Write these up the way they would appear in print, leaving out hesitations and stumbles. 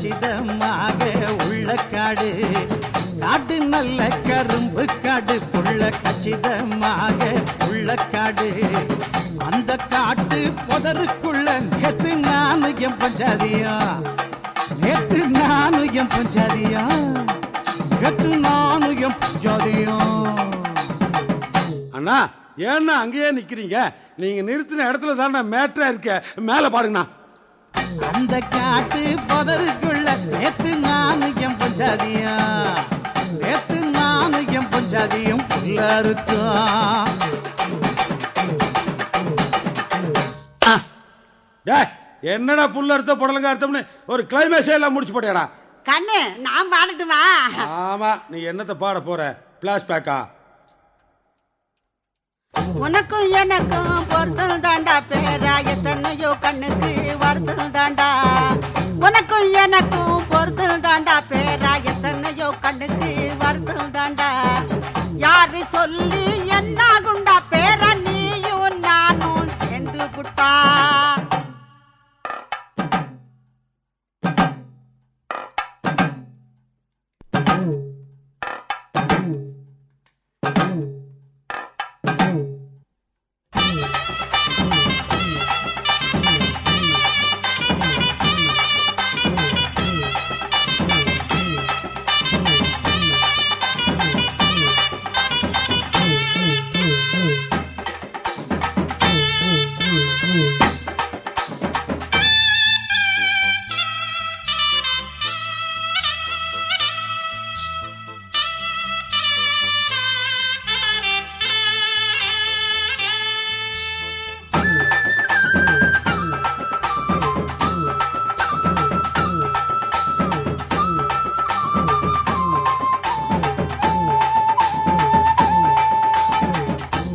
கச்சிதமாக உள்ள காடு காடு நல்ல கரும்பு காடு புள்ள கச்சிதமாக உள்ள காடு அந்த காட்டு புதருக்குள்ள நேத்து நானும் என் பஞ்சாதியா நேத்து நானும் என் பஞ்சாதியா நேத்து நானும் என் பஞ்சாதியா. அண்ணா ஏன்னா அங்கேயே நிக்கிறீங்க? நீங்க நிறுத்தின இடத்துல தான் மேட்ரா இருக்க, மேல பாருங்கண்ணா. அந்த காட்டு புதருக்குள்ள நேத்து நானும் என் பஞ்சாதியா நேத்து நானும் என் பஞ்சாதியும் புல்லறுத்தான். என்னடா புல்ல அர்த்தம் புடலங்க அர்த்தம்னு ஒரு கிளைமேக்ஸே எல்லாம் முடிச்சு போட்டேடா. கண்ணு நான் பாடட்டுமா? ஆமா, நீ என்னத்தை பாட போற? பிளாஷ் பேக்கா? உனக்கும் எனக்கும் பொருத்தல் தாண்டா பேரா எத்தனையோ கண்ணுக்கு வருத்தல் தாண்டா. உனக்கும் எனக்கும் பொருத்தல் தாண்டா பேரா எத்தனையோ கண்ணுக்கு வருத்தல் தாண்டா. யாரு சொல்லி என்ன குண்டா பேரா நீயும் நானும் சேர்ந்து புட்டா.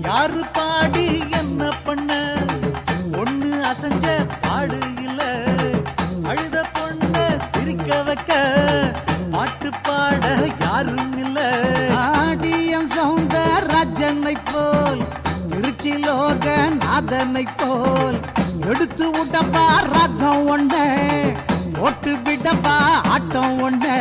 யாரு பாடி என்ன பண்ண ஒண்ணு அசஞ்ச பாடு இல்ல அழுத பொண்ண சிரிக்க வைக்க பாட்டு பாட யாரும் இல்ல. ஆடியம் சௌந்தரராஜனை போல் திருச்சி லோக நாதனை போல் எடுத்து விட்டப்பா ராகம் ஒண்ணு போட்டு விட்டப்பா ஆட்டம் ஒண்ணு.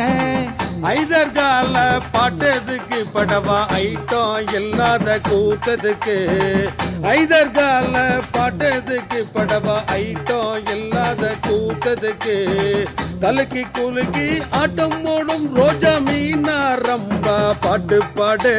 ஐதர்கால பாட்டதுக்கு படவா ஐட்டம் இல்லாத கூத்ததுக்கு. ஐதர்கால பாட்டதுக்கு படவா ஐட்டம் இல்லாத கூத்ததுக்கு. தலுக்கி குலுக்கி ஆட்டம் ஓடும் ரோஜா மீனா ரம்பா பாட்டு பாடு.